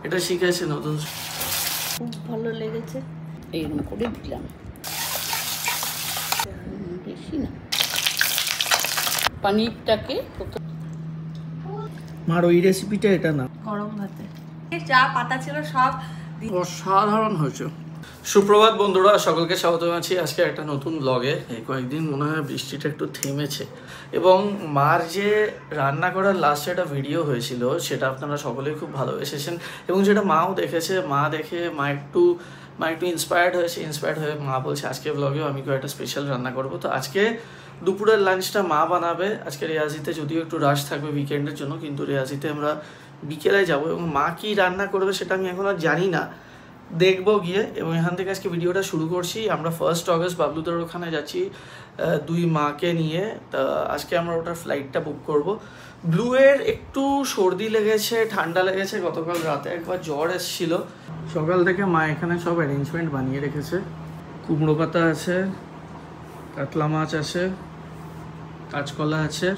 এটা শিখেছে নতুন, খুব ভালো লেগেছে। এইরকম করে দিলাম, বেশি না। পনিরটাকে মার ওই রেসিপিটা এটা না, গরম ভাতে যা পাতা ছিল সব অসাধারণ হয়েছে। সুপ্রভাত বন্ধুরা, সকলকে স্বাগত জানাচ্ছি আজকে একটা নতুন ব্লগে। এই কয়েকদিন মনে হয় বৃষ্টিটা একটু থেমেছে এবং মার যে রান্না করার লাস্টে একটা ভিডিও হয়েছিল সেটা আপনারা সকলেই খুব ভালোবেসেছেন এবং যেটা মাও দেখেছে। মা দেখে মা একটু ইন্সপায়ার্ড হয়ে মা বলছে আজকে ব্লগেও আমি একটা স্পেশাল রান্না করব। তো আজকে দুপুরের লাঞ্চটা মা বানাবে। আজকে রেয়াজিতে যদিও একটু রাশ থাকবে উইকেন্ডের জন্য, কিন্তু রেয়াজিতে আমরা বিকেলে যাব এবং মা কি রান্না করবে সেটা আমি এখন আর জানি না, দেখবো গিয়ে। এবং এখান থেকে আজকে ভিডিওটা শুরু করছি। আমরা 1 অগস্ট বাবলুদের ওখানে যাচ্ছি দুই মাকে নিয়ে। তা আজকে আমরা ওটার ফ্লাইটটা বুক করব। ব্লুয়ের একটু সর্দি লেগেছে, ঠান্ডা লেগেছে, গতকাল রাতে একবার জ্বর এসেছিল। সকাল থেকে মা এখানে সব অ্যারেঞ্জমেন্ট বানিয়ে রেখেছে। কুমড়ো পাতা আছে, কাতলা মাছ আছে, কাঁচকলা আছে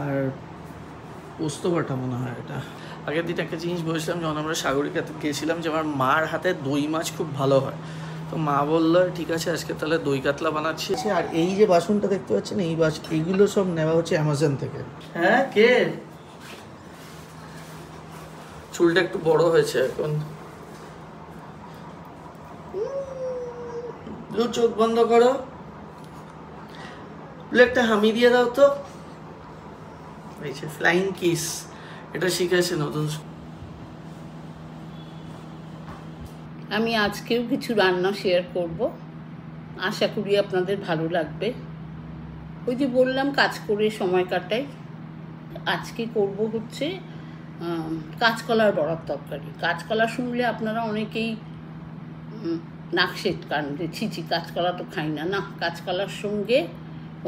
আর পোস্ত বাটা মনে হয় এটা। আগের দিন একটা জিনিস বলেছিলাম যখন আমরা সাগরিকাতে গিয়েছিলাম যে আমার মার হাতে দই মাছ খুব ভালো হয়। তো মা বললো ঠিক আছে আজকে তাহলে দই কাতলা বানাচ্ছি। আর এই যে বাসনটা দেখতে পাচ্ছেন এইগুলো সব নেওয়া হচ্ছে অ্যামাজন থেকে। হ্যাঁ, কে? চুলটা একটু বড় হয়েছে এখন। চোখ বন্ধ করো, একটা হামি দিয়ে দাও তো। এই যে ফ্লাইং কিস, এটা শিখেছে নতুন। আমি আজকেও কিছু রান্না শেয়ার করব, আশা করি আপনাদের ভালো লাগবে। ওই যে বললাম কাজ করে সময় কাটাই। আজকে করব হচ্ছে কাঁচকলার বড়ার তরকারি। কাঁচকলা শুনলে আপনারা অনেকেই নাক সেটকান যে ছিচি কাঁচকলা তো খাই না। না, কাঁচকলার সঙ্গে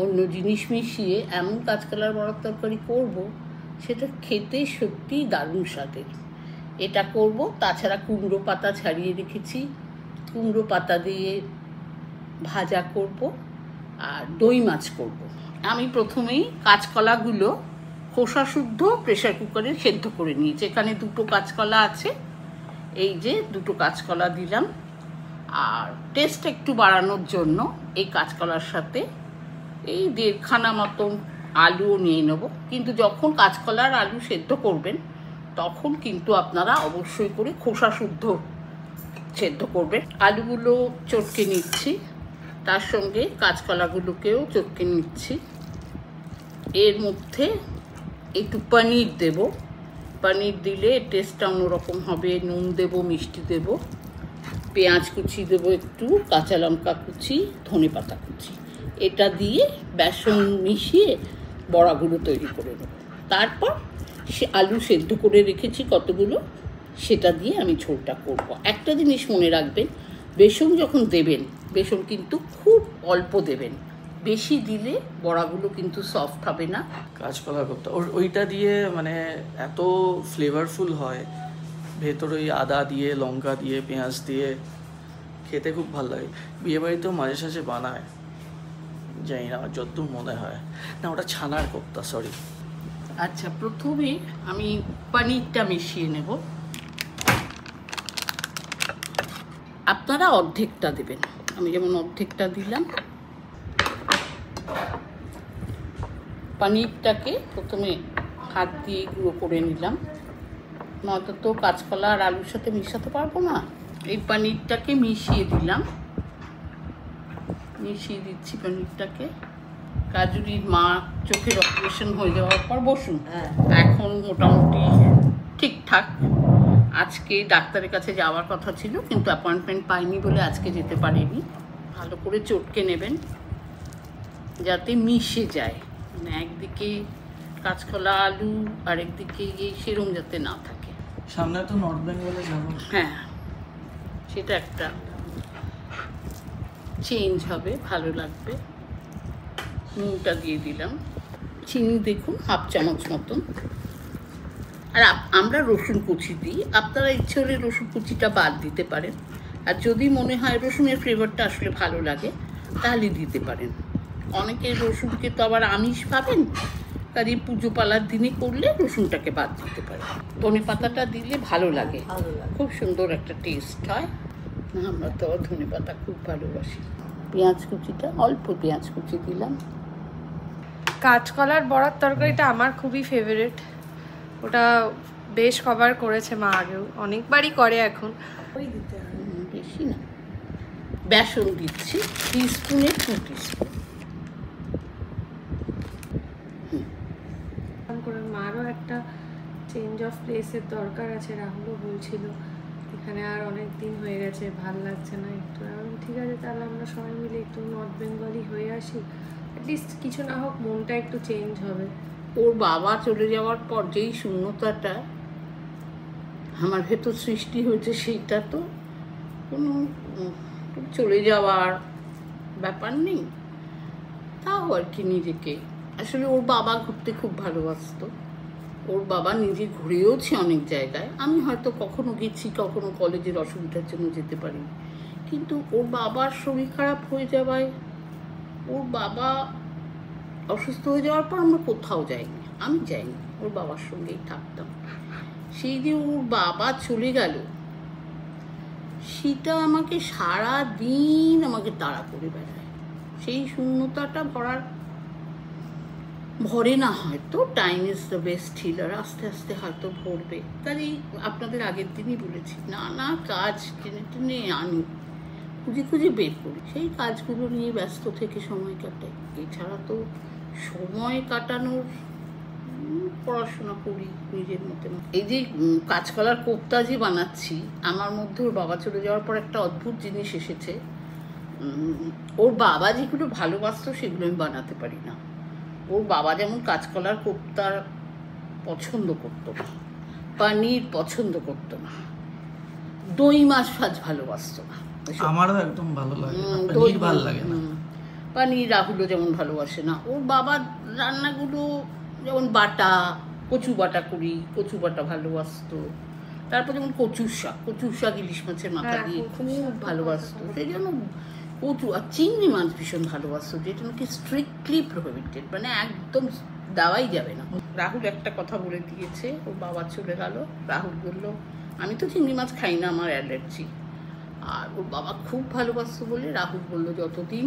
অন্য জিনিস মিশিয়ে এমন কাঁচকলার বড়ার তরকারি করব সেটা খেতে সত্যিই দারুণ স্বাদের। এটা করব। তাছাড়া কুমড়ো পাতা ছাড়িয়ে রেখেছি, কুমড়ো পাতা দিয়ে ভাজা করব আর দই মাছ করব। আমি প্রথমেই কাঁচকলাগুলো খোসা শুদ্ধ প্রেসার কুকারে সেদ্ধ করে নিয়েছি। এখানে 2টো কাঁচকলা আছে, এই যে 2টো কাঁচকলা দিলাম। আর টেস্ট একটু বাড়ানোর জন্য এই কাঁচকলার সাথে এই 1.5খানা মতন আলুও নিয়ে নেব। কিন্তু যখন কাঁচকলার আলু সেদ্ধ করবেন তখন কিন্তু আপনারা অবশ্যই করে খোসা শুদ্ধ সেদ্ধ করবেন। আলুগুলো চটকে নিচ্ছি, তার সঙ্গে কাঁচকলাগুলোকেও চটকে নিচ্ছি। এর মধ্যে একটু পনির দেব। পনির দিলে টেস্টটা অন্যরকম হবে। নুন দেব, মিষ্টি দেব, পেঁয়াজ কুচি দেব, একটু কাঁচা লঙ্কা কুচি, ধনে পাতা কুচি। এটা দিয়ে বেসন মিশিয়ে বড়াগুলো তৈরি করে নেব। তারপর সে আলু সেদ্ধ করে রেখেছি কতগুলো, সেটা দিয়ে আমি ঝোলটা করব। একটা জিনিস মনে রাখবেন, বেসন যখন দেবেন বেসন কিন্তু খুব অল্প দেবেন, বেশি দিলে বড়াগুলো কিন্তু সফট হবে না। কাঁচকলা করতে ওইটা দিয়ে মানে এত ফ্লেভারফুল হয়, ভেতরে ওই আদা দিয়ে, লঙ্কা দিয়ে, পেঁয়াজ দিয়ে খেতে খুব ভালো লাগে। বিয়েবাড়িতেও মাঝে সাঝে বানায়, জানি না আমার যতদূর মনে হয়। না, ওটা ছানার কোপ্তা, সরি। আচ্ছা, প্রথমে আমি পনিরটা মিশিয়ে নেব। আপনারা অর্ধেকটা দেবেন, আমি যেমন অর্ধেকটা দিলাম। পনিরটাকে প্রথমে হাত দিয়ে গুঁড়ো করে নিলাম, নয়তো তো কাঁচকলা আর আলুর সাথে মিশাতে পারবো না। এই পনিরটাকে মিশিয়ে দিলাম, মিশিয়ে দিচ্ছি পনিরটাকে। কাজুরির মা চোখের অপারেশন হয়ে যাওয়ার পর বসুন, এখন মোটামুটি ঠিকঠাক। আজকে ডাক্তারের কাছে যাওয়ার কথা ছিল কিন্তু অ্যাপয়েন্টমেন্ট পাইনি বলে আজকে যেতে পারিনি। ভালো করে চটকে নেবেন যাতে মিশে যায়, মানে একদিকে কাঁচকলা আলু আর একদিকে সেরম যাতে না থাকে। সামনে তো নর্থ বেঙ্গলে যাবো। হ্যাঁ, সেটা একটা চেঞ্জ হবে, ভালো লাগবে। নুনটা দিয়ে দিলাম, চিনি দেখুন 1/2 চামচ মতন। আর আমরা রসুন কুচি দিই, আপনারা ইচ্ছে হলে রসুন কুচিটা বাদ দিতে পারেন। আর যদি মনে হয় রসুনের ফ্লেভারটা আসলে ভালো লাগে তাহলে দিতে পারেন। অনেকে রসুনকে তো আবার আমিষ পাবেন, কাজে পুজো পালার দিনে করলে রসুনটাকে বাদ দিতে পারে। ধনে পাতাটা দিলে ভালো লাগে, খুব সুন্দর একটা টেস্ট হয়। আমরা তো ধনে পাতা খুব ভালোবাসি। পেঁয়াজ কুচিটা অল্প পেঁয়াজ কুচি দিলাম। কাঁচকলার বড়ার তরকারিটা আমার খুবই ফেভারিট। ওটা বেশ কভার করেছে মা, আগেও অনেকবারই করে এখন। ওই দিতে হবে বেশি না, বেসন দিচ্ছি 3 স্পুনে 2 টিস্পুন। করে মারও একটা চেঞ্জ অফ প্লেসের দরকার আছে, রাহুলও বলছিল এখানে আর অনেক দিন হয়ে গেছে, ভাল লাগছে না একটু। ঠিক আছে, তাহলে আমরা সবাই মিলে একটু নর্থ বেঙ্গলই হয়ে আসি, অ্যাটলিস্ট কিছু না হোক মনটা একটু চেঞ্জ হবে। ওর বাবা চলে যাওয়ার পর যেই শূন্যতাটা আমার ভেতর সৃষ্টি হয়েছে, সেইটা তো কোনো চলে যাওয়ার ব্যাপার নেই। তাও আর কি নিজেকে, আসলে ওর বাবা ঘুরতে খুব ভালোবাসতো। ওর বাবা নিজে ঘুরেওছে অনেক জায়গায়। আমি হয়তো কখনো গেছি, কখনো কলেজের অসুবিধার জন্য যেতে পারি, কিন্তু ওর বাবার শরীর খারাপ হয়ে যাওয়ায়, ওর বাবা অসুস্থ হয়ে যাওয়ার পর আমরা কোথাও যাইনি, আমি যাইনি, ওর বাবার সঙ্গেই থাকতাম। সেই যে ওর বাবা চলে গেল, সেটা আমাকে সারা দিন আমাকে তাড়া করে বেড়ায়। সেই শূন্যতাটা ভরে না, হয়তো time is the best healer, আস্তে আস্তে হয়তো ভরবে। কাজেই আপনাদের আগের দিনই বলেছি, নানা কাজ টেনে টেনে আনি, খুঁজে খুঁজে বের করি, সেই কাজগুলো নিয়ে ব্যস্ত থেকে সময় কাটাই। এছাড়া তো সময় কাটানোর, পড়াশোনা করি নিজের মতো। এই যে কাঁচকলার কোপ্তা যে বানাচ্ছি, আমার মধ্যে ওর বাবা চলে যাওয়ার পর একটা অদ্ভুত জিনিস এসেছে। ওর বাবা যেগুলো ভালোবাসতো সেগুলো আমি বানাতে পারি না। ওর বাবা যেমন কাঁচকলার কোপ্তা পছন্দ করতো না, পনির পছন্দ করতো না, দই মাছ ফাজ ভালোবাসতো না। আমারও একদম ভালো লাগে না, পনির ভালো লাগে না। পনির রাহুলও যেমন ভালোবাসে না। ওর বাবার রান্নাগুলো যেমন বাটা, কচু বাটা করি, কচু বাটা ভালোবাসতো। তারপর যেমন কচুর শাক ইলিশ মাছের মাথা দিয়ে খুব ভালোবাসতো। সেই জন্য কচু আর চিংড়ি মাছ ভীষণ ভালোবাসতো, যেটা নাকি স্ট্রিক্টলি প্রোহিবিটেড, মানে একদম দেওয়াই যাবে না। রাহুল একটা কথা বলে দিয়েছে, ওর বাবা চলে গেল, রাহুল বলল আমি তো চিংড়ি মাছ খাই না, আমার অ্যালার্জি। আর ওর বাবা খুব ভালোবাসতো বলে রাহুল বলল যতদিন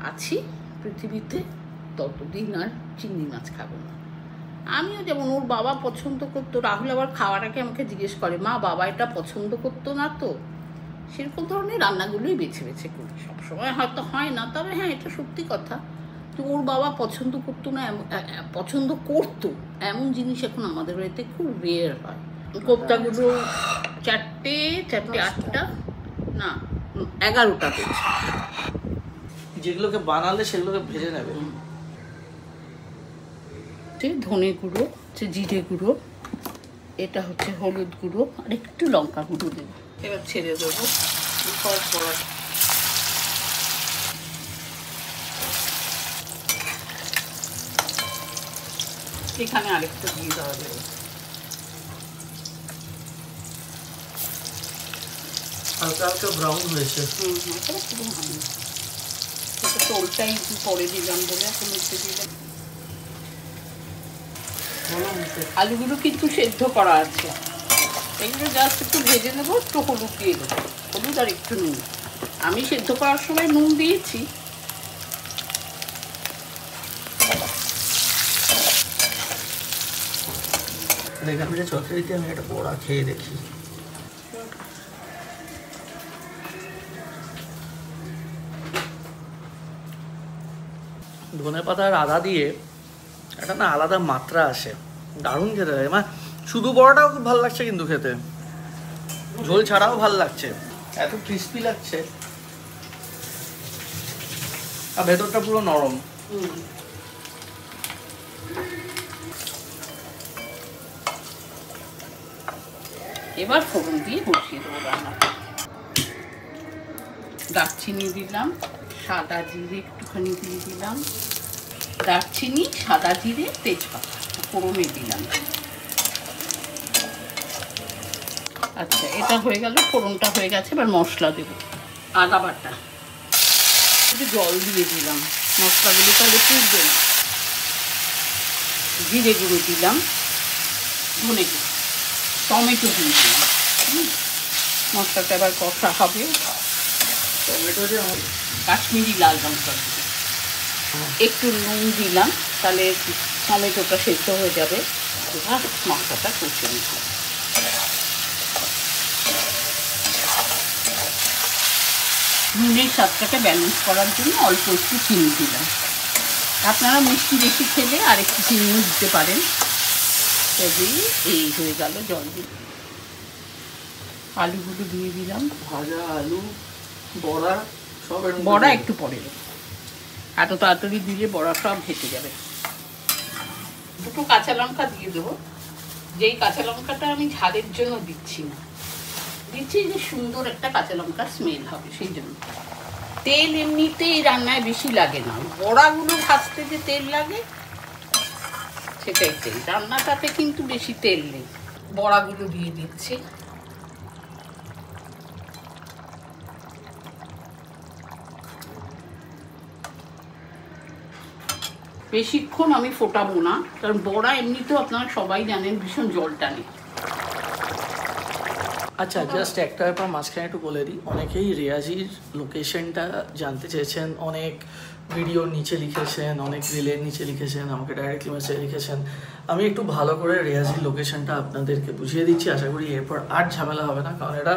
আছি পৃথিবীতে ততদিন আর চিংড়ি মাছ খাবো না। আমিও যেমন, ওর বাবা পছন্দ করতো, রাহুল আবার খাওয়ার আগে আমাকে জিজ্ঞেস করে, মা বাবা এটা পছন্দ করতো না তো? সেরকম ধরনের রান্নাগুলোই বেছে বেছে করি। সবসময় হয়তো হয় না, তবে হ্যাঁ এটা সত্যি কথা, তো ওর বাবা পছন্দ করতো না, পছন্দ করতো এমন জিনিস এখন আমাদের বাড়িতে খুব রেয়ার হয়। কোপ্তাগুলো 4টে 8টা না 11টা পেয়েছে। যেগুলোকে বানালে সেগুলোকে ভেজে নেবে। ধনে গুঁড়ো, জিরে গুঁড়ো, এটা হচ্ছে হলুদ গুঁড়ো, আর একটু লঙ্কা গুঁড়ো দেবো। এবার ছেড়ে দেবো। এখানে আরেকটু দিয়ে দেওয়া যাবে। হালকা হালকা ব্রাউন হয়েছে। টোলটাই একটু পরে দিলাম বলে এখন একটু দিলাম। আলুগুলো কিন্তু সেদ্ধ করা আছে, এগুলো জাস্ট একটু ভেজে নেবো, একটু হলুদ দিয়ে দেবো, হলুদ আর একটু নুন। আমি সেদ্ধ করার সময় নুন দিয়েছি। চটকারিতে আমি একটা বড়া খেয়ে দেখি। ধনে পাতা আর আদা দিয়ে একটা না আলাদা মাত্রা আসে, দারুণ খেতে লাগে। মানে শুধু বড়াটাও খুব ভালো লাগছে, কিন্তু খেতে ঝোল ছাড়াও ভালো লাগছে, এত ক্রিস্পি লাগছে, আর ভেতরটা পুরো নরম। এবার ফোড়ন দিয়ে বসিয়ে দেবো রান্নাটা। দারচিনি দিলাম, সাদা জিরে একটুখানি দিয়ে দিলাম, দারচিনি, সাদা জিরে, তেজপাতা ফোড়নে দিলাম। আচ্ছা, এটা হয়ে গেল, ফোড়নটা হয়ে গেছে। এবার মশলা দেবো। আদা বাটা, একটু জল দিয়ে দিলাম, মশলাগুলো তাহলে পুড়বে না। জিরে গুঁড়ো দিলাম, ধনে গুঁড়ো, টমেটো দিয়ে দিলাম। মশলাটা এবার কষা হবে। টমেটো যে কাশ্মীরি লাল লঙ্কা দিলাম, একটু নুন দিলাম, তাহলে টমেটোটা সেদ্ধ হয়ে যাবে। এবার মশলাটা কষে নিলাম। নুনের স্বাদটাকে ব্যালেন্স করার জন্য অল্প একটু চিনি দিলাম। আপনারা মিষ্টি বেশি খেলে আর একটু চিনিও দিতে পারেন। দিয়ে এই হয়ে গেল জল দিয়ে আলুগুলো দিয়ে দিলাম। ভাজা আলু, বড়া, সব বড়া একটু পরে দেবো, এত তাড়াতাড়ি দিলে বড়া সব ভেসে যাবে। দুটো কাঁচা লঙ্কা দিয়ে দেবো, যেই কাঁচা লঙ্কাটা আমি ঝালের জন্য দিচ্ছি না, দিচ্ছি যে সুন্দর একটা কাঁচা লঙ্কার স্মেল হবে সেই জন্য। তেল এমনিতে এই রান্নায় বেশি লাগে না, বড়াগুলো ভাজতে যে তেল লাগে সেটাই তেল, রান্নাটাতে কিন্তু বেশি তেল নেই। বড়াগুলো দিয়ে দিচ্ছি। বেশিক্ষণ আমি ফোটাবো না, কারণ বড়া এমনিতেও আপনারা সবাই জানেন ভীষণ জল টানে। আচ্ছা, জাস্ট একটা ব্যাপার মাঝখানে একটু বলে দিই। অনেকেই রেয়াজির লোকেশনটা জানতে চেয়েছেন, অনেক ভিডিওর নিচে লিখেছেন, অনেক রিলের নিচে লিখেছেন, আমাকে ডাইরেক্টলি মেসেজে লিখেছেন। আমি একটু ভালো করে রেয়াজির লোকেশনটা আপনাদেরকে বুঝিয়ে দিচ্ছি। আশা করি এরপর আর ঝামেলা হবে না, কারণ এটা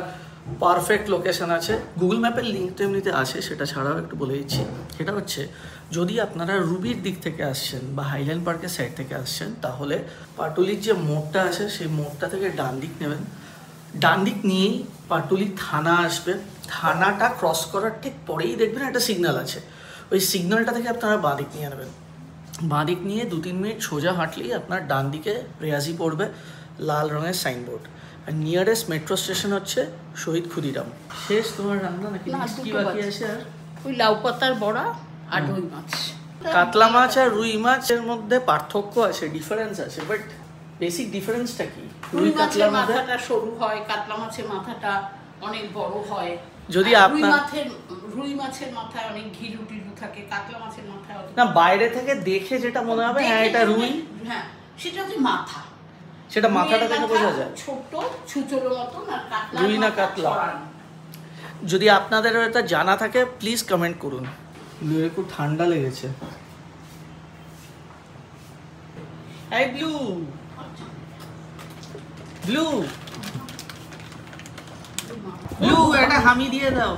পারফেক্ট লোকেশন আছে। গুগল ম্যাপের লিঙ্ক তো এমনিতে আছে, সেটা ছাড়াও একটু বলে দিচ্ছি। সেটা হচ্ছে, যদি আপনারা রুবির দিক থেকে আসছেন বা হাইল্যান্ড পার্কের সাইড থেকে আসছেন, তাহলে পাটুলির যে মোড়টা আছে সেই মোড়টা থেকে ডান দিক নেবেন। ডান দিক নিয়েই পাটুলি থানা আসবে। থানাটা ক্রস করার ঠিক পরেই দেখবেন একটা সিগন্যাল আছে, ওই সিগন্যালটা থেকে আপনারা বাঁ দিক নিয়ে নেবেন। বাঁ দিক নিয়ে 2-3 মিনিট সোজা হাঁটলেই আপনার ডান দিকে রেয়াজি পড়বে, লাল রঙের সাইনবোর্ড। আর নিয়ারেস্ট মেট্রো স্টেশন হচ্ছে শহীদ ক্ষুদিরাম। শেষ তোমার রান্না নাকি কি বাকি আছে? আর ওই লাউ পাতার বড়া আর রুই মাছ। কাতলা মাছ আর রুই মাছের মধ্যে পার্থক্য আছে, ডিফারেন্স আছে, বাট বেসিক ডিফারেন্সটা কি? রুই মাছের মাথাটা সরু হয়, কাতলা মাছের মাথাটা অনেক বড় হয়। যদি রুই মাছের মাথায় অনেক ঘিরু টিরু থাকে, কাতলা মাছের মাথায় না, বাইরে থেকে দেখে যেটা মনে হবে হ্যাঁ এটা রুই, হ্যাঁ সেটা হচ্ছে মাথা, সেটা মাথাটা দেখে বোঝা যায় ছোট ছুচোর মতন। আর কাতলা রুই না কাতলা, যদি আপনাদের এটা জানা থাকে প্লিজ কমেন্ট করুন। একটু ঠান্ডা লেগেছে। এই ব্লু ব্লু ব্লু একটা হামি দিয়ে দাও।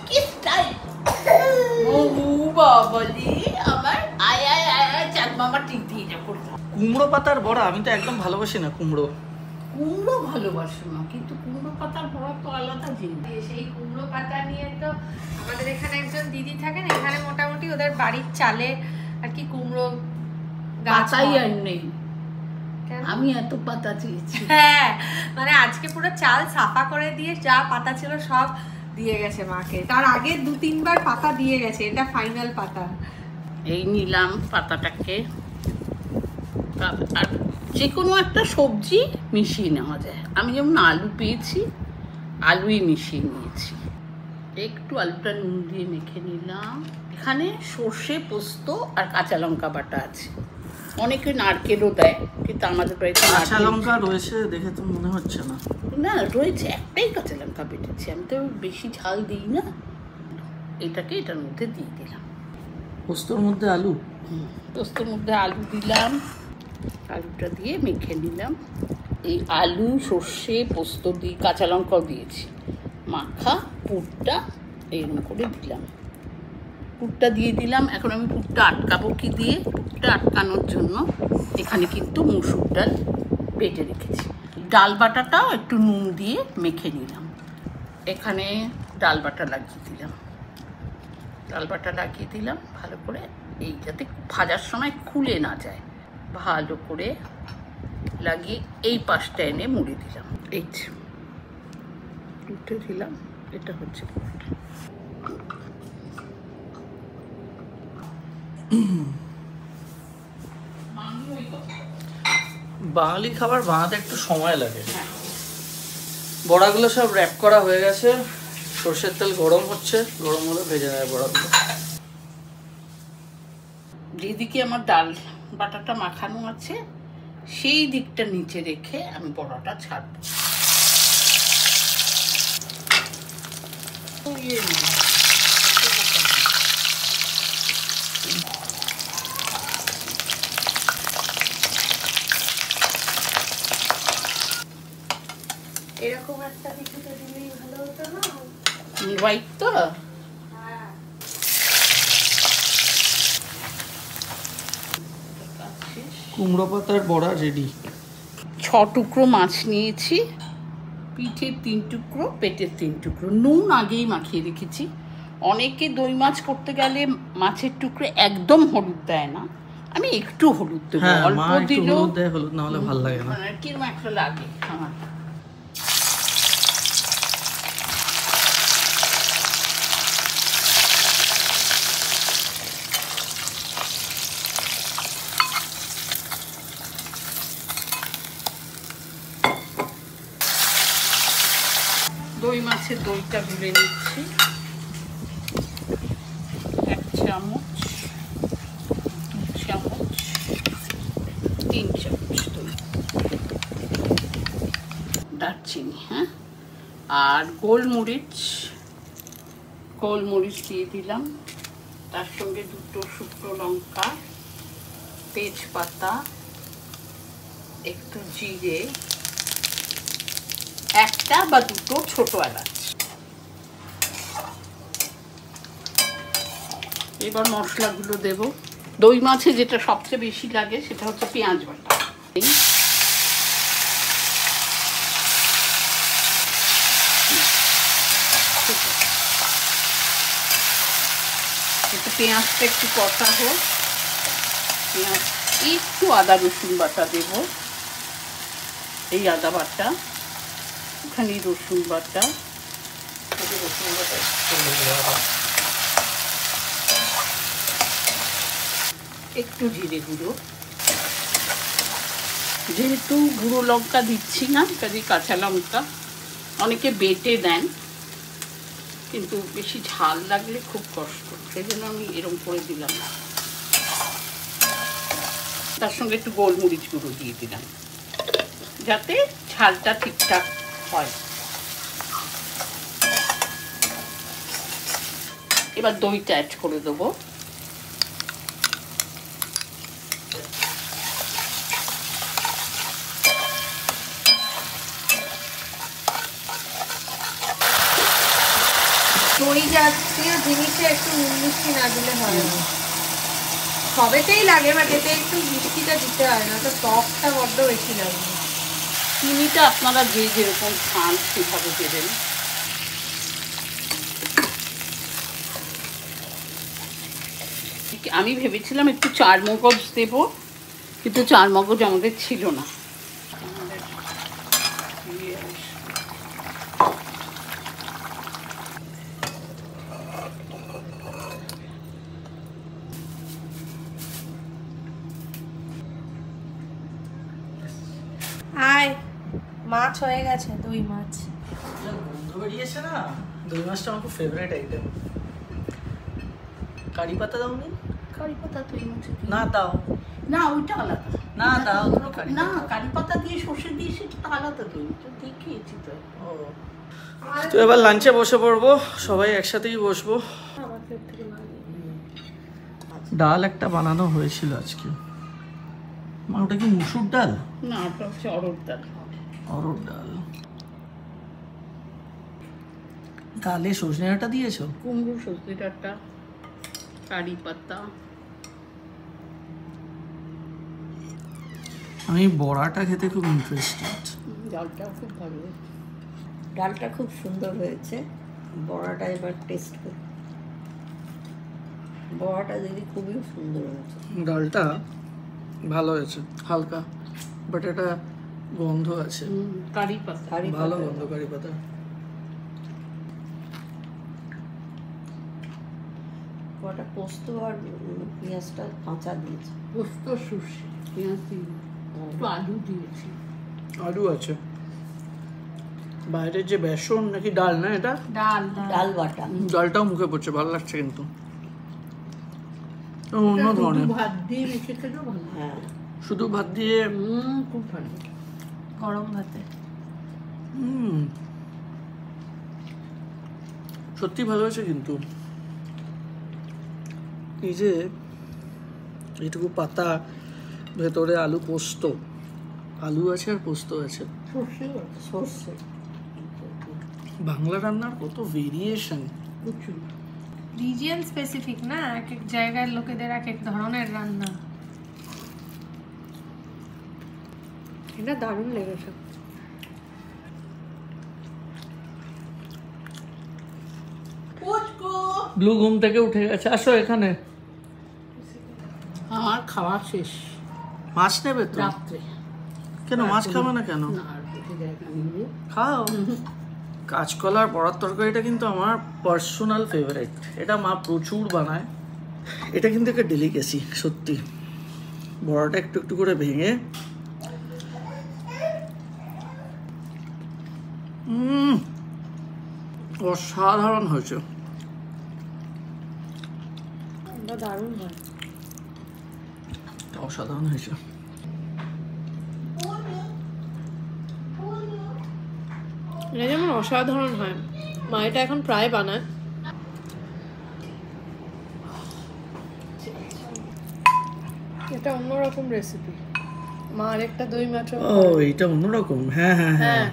কি স্টাইল! ও বাবালি, আমার আয় আয় আয় চাঁদ মামা ঠিক দিয়ে যা করতে। কুমড়ো পাতার বড়া আমি তো একদম ভালোবাসি না। কুমড়ো ভালোবাসো না, কিন্তু কুমড়ো পাতার বড়া তো আলাদা জিনিস। সেই কুমড়ো পাতা নিয়ে তো আমাদের এখানে একজন দিদি থাকেন, এখানে মোটামুটি ওদের বাড়ির চালে আর কি কুমড়ো গাছাই আর নেই। আমি এত পাতা চেয়েছি। হ্যাঁ, মানে আজকে পুরো চাল সাফা করে দিয়ে যা পাতা ছিল সব দিয়ে গেছে মাকে। তার আগে 2-3 বার পাতা দিয়ে গেছে, এটা ফাইনাল পাতা। এই নিলাম পাতাটাকে। আর যে কোনো একটা সবজি মিশিয়ে নেওয়া যায়। আমি যেমন আলু পেয়েছি, আলুই মিশিয়ে নিয়েছি। একটু আলুটা নুন দিয়ে মেখে নিলাম। এখানে সর্ষে, পোস্ত আর কাঁচা লঙ্কা বাটা আছে। অনেকে নারকেলও দেয়, কিন্তু আমাদের বাড়িতে কাঁচা লঙ্কা রয়েছে দেখে তো মনে হচ্ছে না। না, রয়েছে, একটাই কাঁচা লঙ্কা বেটেছি। আমি তো বেশি ঝাল দিই না। এটাকে এটার মধ্যে দিয়ে দিলাম। পোস্তর মধ্যে আলু? পোস্তর মধ্যে আলু দিলাম। আলুটা দিয়ে মেখে নিলাম। এই আলু, সর্ষে, পোস্ত দিয়ে কাঁচা লঙ্কাও দিয়েছি। মাখা পুরটা এরকম করে দিলাম। পুরটা দিয়ে দিলাম। এখন আমি পুরটা আটকাবো কি দিয়ে? পুরটা আটকানোর জন্য এখানে কিন্তু মসুর ডাল বেটে রেখেছি। ডাল বাটাটাও একটু নুন দিয়ে মেখে নিলাম। এখানে ডাল বাটা লাগিয়ে দিলাম। ডাল বাটা লাগিয়ে দিলাম ভালো করে, এই যাতে ভাজার সময় খুলে না যায়। ভালো করে লাগিয়ে এই পাশটা এনে মুড়ে দিলাম। এই উঠে দিলাম। এটা হচ্ছে বাঙালি খাবার বানাতে একটু সময় লাগে। বড়াগুলো সব র্যাপ করা হয়ে গেছে। সর্ষের তেল গরম হচ্ছে, গরম হলে ভেজে নেয় বড়াগুলো। যেদিকে আমার ডাল বাটাটা মাখানো আছে সেই দিকটা নিচে রেখে আমি বড়াটা ছাড়ব। এরকম একটা কিছুতে দিলেই ভালো হতো না? হোয়াইট তো কুমড়ো পাতার বড়া রেডি। 6 টুকরো মাছ নিয়েছি, পিঠের 3 টুকরো, পেটের 3 টুকরো। নুন আগেই মাখিয়ে রেখেছি। অনেকে দই মাছ করতে গেলে মাছের টুকরো একদম হলুদ দেয় না, আমি একটু হলুদ দেবো। হ্যাঁ, অল্প মা একটু দিলেও হলুদ দেয়, হলুদ না হলে ভালো লাগে না। মানে কিরম একটা লাগে আমার। দই মাছের দইটা গুলে নিচ্ছি। 1 চামচ, 2 চামচ, 3 চামচ দই, দারচিনি, হ্যাঁ, আর গোলমরিচ দিয়ে দিলাম। তার সঙ্গে 2টো শুকনো লঙ্কা, তেজপাতা, একটু জিরে, 1টা বা 2টো ছোট এলাচ। এবার মশলাগুলো দেব। দই মাছে যেটা সবচেয়ে বেশি লাগে সেটা হচ্ছে পেঁয়াজ বাটা। এটা পেঁয়াজটা একটু কষা হোক। পেঁয়াজ, একটু আদা রসুন বাটা দেব। এই আদা বাটা, ওখানে রসুন বাটা, একটু জিরে গুঁড়ো। যেহেতু গুঁড়ো লঙ্কা দিচ্ছি না, কাজে কাঁচা লঙ্কা অনেকে বেটে দেন, কিন্তু বেশি ঝাল লাগলে খুব কষ্ট, সেই জন্য আমি এরকম করে দিলাম না। তার সঙ্গে একটু গোলমরিচ গুঁড়ো দিয়ে দিলাম যাতে ঝালটা ঠিকঠাক হয়। এবার দইটা অ্যাড করে দেবো। দই জাতীয় জিনিসে একটু মিষ্টি না দিলে হয় না। সবেতেই লাগে, বাট এতে একটু মিষ্টিটা দিতে হয় না, তো টকটা বড্ড বেশি লাগে। চিনিটা আপনারা যে যেরকম খান সেভাবে দেবেন। আমি ভেবেছিলাম একটু 4 মগজ দেব, কিন্তু 4 মগজ আমাদের ছিল না। আয়, মাছ হয়ে গেছে, দই মাছ। গন্ধ বেরিয়েছে না, দই মাছটা আমার খুব ফেভারিট আইটেম। কারি পাতা দাওনি? কারি পাতা দই মাছে না দাও না, ওইটা আলাদা। না দাও তুমি কারি না, পাতা। কারি পাতা দিয়ে সর্ষে দিয়ে সেটা তো আলাদা দই, তো দেখিয়েছি তো। ও, তো এবার লাঞ্চে বসে পড়বো, সবাই একসাথেই বসবো। আমার প্লেট থেকে নামিয়ে। ডাল একটা বানানো হয়েছিল আজকে। মা, ওটা কি মুসুর ডাল? না, ওটা হচ্ছে অরড় ডাল। অরড় ডাল। ডালে সজনে ডাঁটা দিয়েছো? কুমড়ো, সজনে ডাঁটা, কারি পাতা। আমি বড়াটা খেতে খুব ইন্টারেস্টেড। ডালটাও খুব ভালো হয়েছে। ডালটা খুব সুন্দর হয়েছে। বড়াটা এবার টেস্ট করি। বড়াটা দিদি খুবই সুন্দর হয়েছে। ডালটা ভালো হয়েছে, হালকা, বাট এটা গন্ধ আছে, কারি পাতা। কারি ভালো পাতা। গন্ধ কারি পাতা। বড়াটা পোস্ত আর পেঁয়াজটা কাঁচা দিয়েছে। পোস্ত, সর্ষে, পেঁয়াজ দিয়ে একটু আলু দিয়েছি। আলু আছে। বাইরের যে বেসন নাকি ডাল না এটা, ডাল ডাল বাটা। ডালটাও মুখে পড়ছে, ভালো লাগছে কিন্তু। অন্য ধরনের। ভাত দিয়ে মেখে খেলেও ভালো। হ্যাঁ, শুধু ভাত দিয়ে খুব ভালো। গরম ভাতে সত্যি ভালো হয়েছে। কিন্তু এই যে এইটুকু পাতা, ভেতরে আলু পোস্ত, আলু আছে আর পোস্ত আছে। সর্ষে বাংলা রান্নার কত ভেরিয়েশন। প্রচুর। রিজিয়ন স্পেসিফিক না, এক এক জায়গার লোকেদের এক এক ধরনের রান্না। এটা দারুণ লেগেছে। ব্লু ঘুম থেকে উঠে গেছে, আসো এখানে। আমার খাওয়া শেষ মাছ নেবে তো? রাত্রে। কেন মাছ খাবে না কেন? না, আর উঠে জায়গা নেই। খাও। কাঁচকলার বড়ার তরকারিটা কিন্তু আমার পার্সোনাল ফেভারিট। এটা মা প্রচুর বানায়। এটা কিন্তু একটা ডেলিকেসি সত্যি। বড়াটা একটু একটু করে ভেঙে অসাধারণ হয়েছে। এটা দারুণ হয়। অসাধারণ হয়েছে। এটা যেমন অসাধারণ হয়, মা এটা এখন প্রায় বানায়। এটা অন্যরকম রেসিপি। মা আরেকটা দই মাছ ও এইটা অন্যরকম। হ্যাঁ হ্যাঁ হ্যাঁ,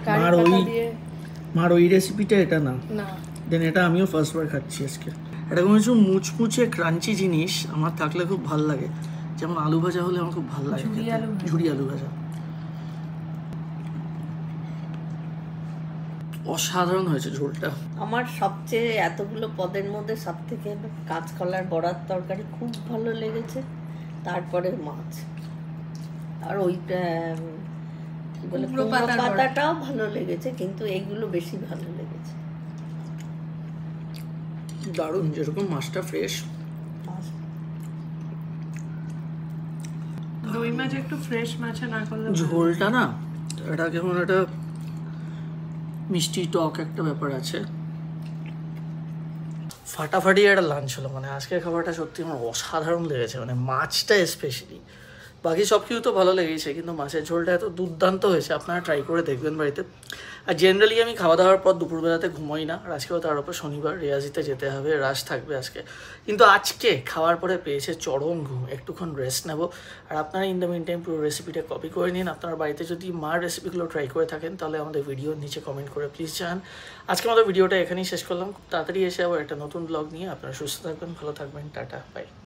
মার ওই রেসিপিটা এটা না। না, দেন এটা আমিও ফার্স্ট বার খাচ্ছি আজকে। এরকম কিছু মুচমুচে ক্রাঞ্চি জিনিস আমার থাকলে খুব ভাল লাগে। যেমন আলু ভাজা হলে আমার খুব ভালো লাগে। ঝুড়ি আলু ভাজা অসাধারণ হয়েছে ঝোলটা। আমার সবচেয়ে এতগুলো পদের মধ্যে সব থেকে কাঁচকলার বড়ার তরকারি খুব ভালো লেগেছে, তারপরে মাছ, আর ওইটা কি বলে কুমড়ো কুমড়ো পাতার বড়া। পাতাটাও ভালো লেগেছে, কিন্তু এইগুলো বেশি ভালো লেগেছে। দারুণ, যেরকম মাছটা ফ্রেশ। দই মাছ একটু ফ্রেশ মাছে না করলে ঝোলটা না এটা কেমন একটা মিষ্টি টক একটা ব্যাপার আছে। ফাটাফাটি একটা লাঞ্চ হলো। মানে আজকের খাবারটা সত্যি আমার অসাধারণ লেগেছে, মানে মাছটা স্পেশালি। বাকি সব কিছু তো ভালো লেগেছে, কিন্তু মাছের ঝোলটা এত দুর্দান্ত হয়েছে। আপনারা ট্রাই করে দেখবেন বাড়িতে। আর জেনারেলি আমি খাওয়া দাওয়ার পর দুপুরবেলাতে ঘুমোই না। আজকেও তার উপর শনিবার, রিয়াজিতে যেতে হবে, রাশ থাকবে আজকে। কিন্তু আজকে খাওয়ার পরে পেয়েছে চরম ঘুম, একটুক্ষণ রেস্ট নেব। আর আপনারা ইন দ্য মিন টাইম পুরো রেসিপিটা কপি করে নিন। আপনার বাড়িতে যদি মার রেসিপিগুলো ট্রাই করে থাকেন তাহলে আমাদের ভিডিওর নিচে কমেন্ট করে প্লিজ জানান। আজকে আমাদের ভিডিওটা এখানেই শেষ করলাম। খুব তাড়াতাড়ি এসে আবার একটা নতুন ব্লগ নিয়ে। আপনারা সুস্থ থাকবেন, ভালো থাকবেন, টাটা, বাই।